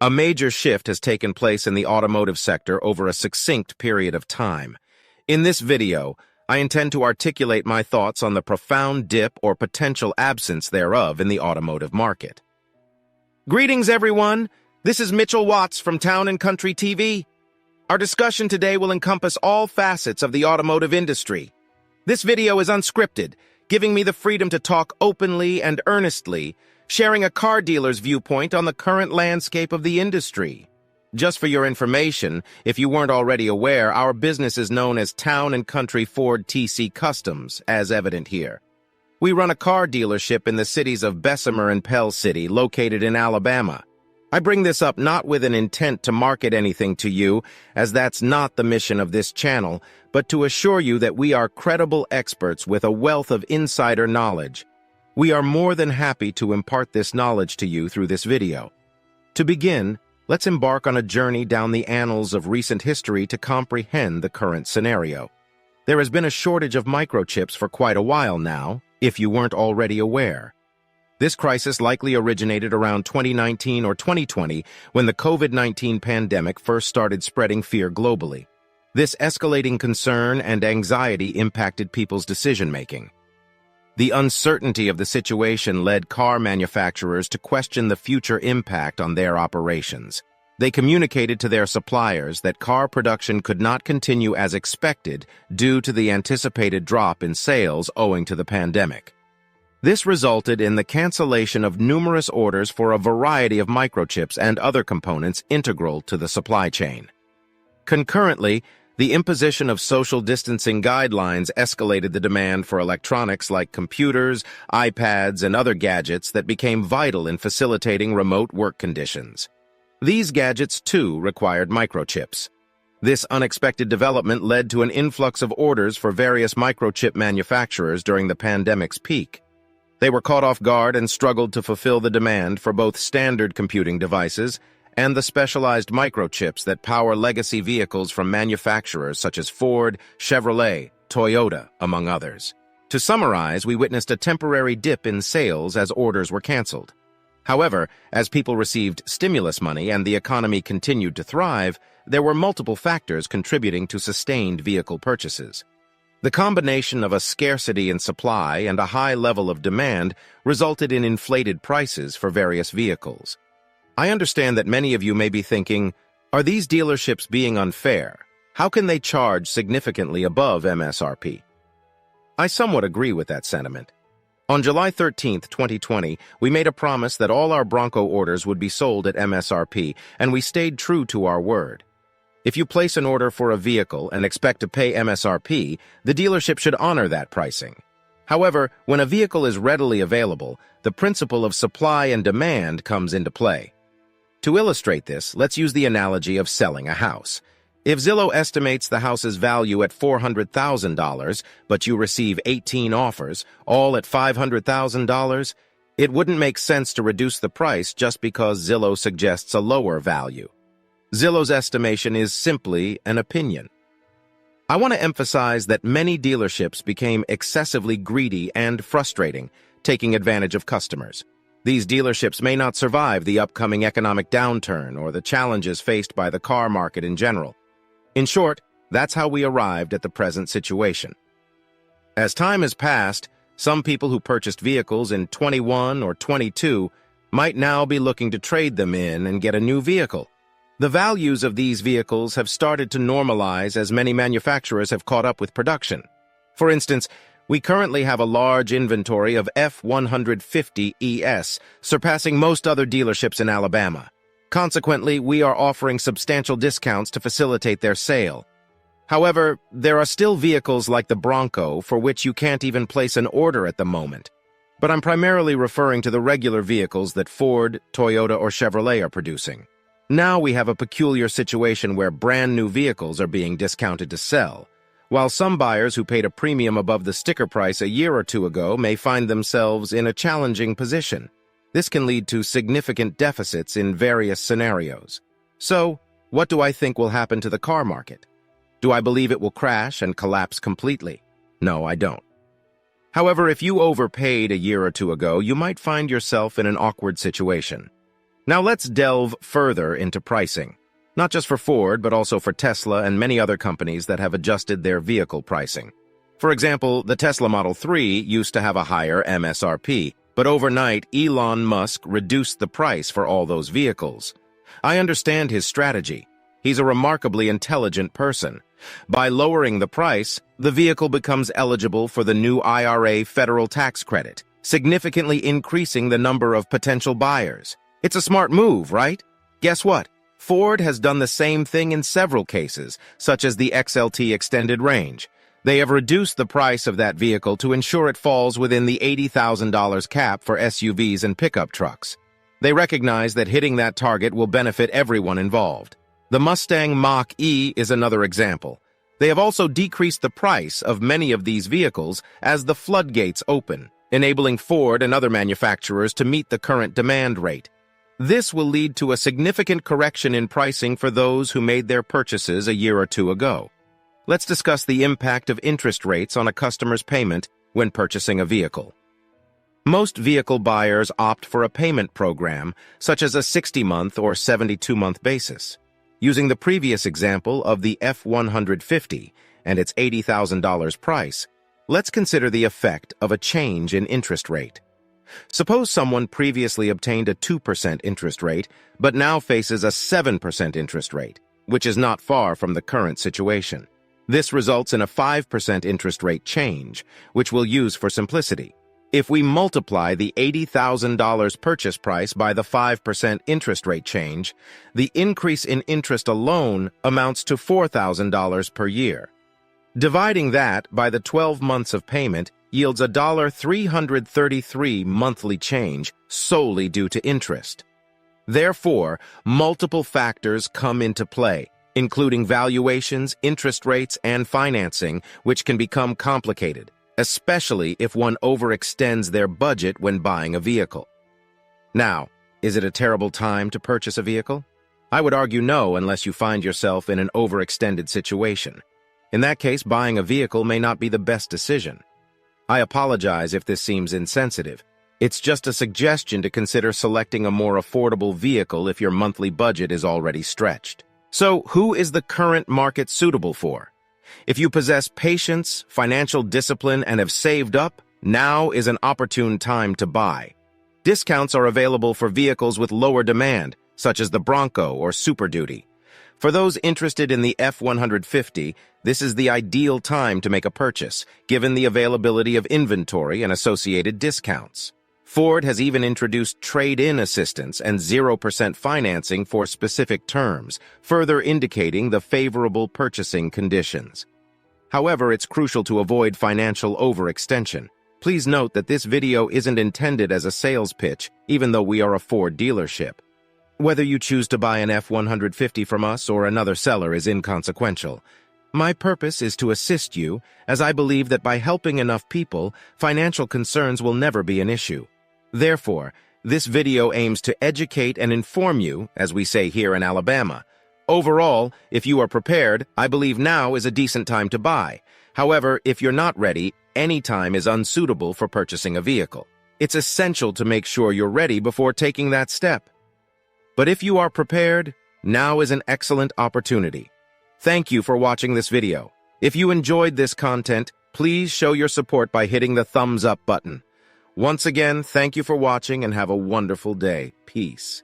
A major shift has taken place in the automotive sector over a succinct period of time. In this video, I intend to articulate my thoughts on the profound dip or potential absence thereof in the automotive market. Greetings, everyone. This is Mitchell Watts from Town and Country TV. Our discussion today will encompass all facets of the automotive industry. This video is unscripted, giving me the freedom to talk openly and earnestly, sharing a car dealer's viewpoint on the current landscape of the industry. Just for your information, if you weren't already aware, our business is known as Town and Country Ford TC Customs, as evident here. We run a car dealership in the cities of Bessemer and Pell City, located in Alabama. I bring this up not with an intent to market anything to you, as that's not the mission of this channel, but to assure you that we are credible experts with a wealth of insider knowledge. We are more than happy to impart this knowledge to you through this video. To begin, let's embark on a journey down the annals of recent history to comprehend the current scenario. There has been a shortage of microchips for quite a while now, if you weren't already aware. This crisis likely originated around 2019 or 2020 when the COVID-19 pandemic first started spreading fear globally. This escalating concern and anxiety impacted people's decision-making. The uncertainty of the situation led car manufacturers to question the future impact on their operations. They communicated to their suppliers that car production could not continue as expected due to the anticipated drop in sales owing to the pandemic. This resulted in the cancellation of numerous orders for a variety of microchips and other components integral to the supply chain. Concurrently, the imposition of social distancing guidelines escalated the demand for electronics like computers, iPads, and other gadgets that became vital in facilitating remote work conditions. These gadgets, too, required microchips. This unexpected development led to an influx of orders for various microchip manufacturers during the pandemic's peak. They were caught off guard and struggled to fulfill the demand for both standard computing devices and the specialized microchips that power legacy vehicles from manufacturers such as Ford, Chevrolet, Toyota, among others. To summarize, we witnessed a temporary dip in sales as orders were canceled. However, as people received stimulus money and the economy continued to thrive, there were multiple factors contributing to sustained vehicle purchases. The combination of a scarcity in supply and a high level of demand resulted in inflated prices for various vehicles. I understand that many of you may be thinking, are these dealerships being unfair? How can they charge significantly above MSRP? I somewhat agree with that sentiment. On July 13, 2020, we made a promise that all our Bronco orders would be sold at MSRP, and we stayed true to our word. If you place an order for a vehicle and expect to pay MSRP, the dealership should honor that pricing. However, when a vehicle is readily available, the principle of supply and demand comes into play. To illustrate this, let's use the analogy of selling a house. If Zillow estimates the house's value at $400,000, but you receive 18 offers, all at $500,000, it wouldn't make sense to reduce the price just because Zillow suggests a lower value. Zillow's estimation is simply an opinion. I want to emphasize that many dealerships became excessively greedy and frustrating, taking advantage of customers. These dealerships may not survive the upcoming economic downturn or the challenges faced by the car market in general. In short, that's how we arrived at the present situation. As time has passed, some people who purchased vehicles in 21 or 22 might now be looking to trade them in and get a new vehicle. The values of these vehicles have started to normalize as many manufacturers have caught up with production. For instance, we currently have a large inventory of F-150 ES, surpassing most other dealerships in Alabama. Consequently, we are offering substantial discounts to facilitate their sale. However, there are still vehicles like the Bronco for which you can't even place an order at the moment. But I'm primarily referring to the regular vehicles that Ford, Toyota, or Chevrolet are producing. Now we have a peculiar situation where brand new vehicles are being discounted to sell, while some buyers who paid a premium above the sticker price a year or two ago may find themselves in a challenging position. This can lead to significant deficits in various scenarios. So, what do I think will happen to the car market? Do I believe it will crash and collapse completely? No, I don't. However, if you overpaid a year or two ago, you might find yourself in an awkward situation. Now let's delve further into pricing. Not just for Ford, but also for Tesla and many other companies that have adjusted their vehicle pricing. For example, the Tesla Model 3 used to have a higher MSRP, but overnight Elon Musk reduced the price for all those vehicles. I understand his strategy. He's a remarkably intelligent person. By lowering the price, the vehicle becomes eligible for the new IRA federal tax credit, significantly increasing the number of potential buyers. It's a smart move, right? Guess what? Ford has done the same thing in several cases, such as the XLT extended range. They have reduced the price of that vehicle to ensure it falls within the $80,000 cap for SUVs and pickup trucks. They recognize that hitting that target will benefit everyone involved. The Mustang Mach-E is another example. They have also decreased the price of many of these vehicles as the floodgates open, enabling Ford and other manufacturers to meet the current demand rate. This will lead to a significant correction in pricing for those who made their purchases a year or two ago. Let's discuss the impact of interest rates on a customer's payment when purchasing a vehicle. Most vehicle buyers opt for a payment program, such as a 60-month or 72-month basis. Using the previous example of the F-150 and its $80,000 price, let's consider the effect of a change in interest rate. Suppose someone previously obtained a 2% interest rate, but now faces a 7% interest rate, which is not far from the current situation. This results in a 5% interest rate change, which we'll use for simplicity. If we multiply the $80,000 purchase price by the 5% interest rate change, the increase in interest alone amounts to $4,000 per year. Dividing that by the 12 months of payment yields $333 monthly change solely due to interest. Therefore, multiple factors come into play, including valuations, interest rates, and financing, which can become complicated, especially if one overextends their budget when buying a vehicle. Now, is it a terrible time to purchase a vehicle? I would argue no, unless you find yourself in an overextended situation. In that case, buying a vehicle may not be the best decision. I apologize if this seems insensitive. It's just a suggestion to consider selecting a more affordable vehicle if your monthly budget is already stretched. So, who is the current market suitable for? If you possess patience, financial discipline, and have saved up, now is an opportune time to buy. Discounts are available for vehicles with lower demand, such as the Bronco or Super Duty. For those interested in the F-150, this is the ideal time to make a purchase, given the availability of inventory and associated discounts. Ford has even introduced trade-in assistance and 0% financing for specific terms, further indicating the favorable purchasing conditions. However, it's crucial to avoid financial overextension. Please note that this video isn't intended as a sales pitch, even though we are a Ford dealership. Whether you choose to buy an F-150 from us or another seller is inconsequential. My purpose is to assist you, as I believe that by helping enough people, financial concerns will never be an issue. Therefore, this video aims to educate and inform you, as we say here in Alabama. Overall, if you are prepared, I believe now is a decent time to buy. However, if you're not ready, any time is unsuitable for purchasing a vehicle. It's essential to make sure you're ready before taking that step. But if you are prepared, now is an excellent opportunity. Thank you for watching this video. If you enjoyed this content, please show your support by hitting the thumbs up button. Once again, thank you for watching and have a wonderful day. Peace.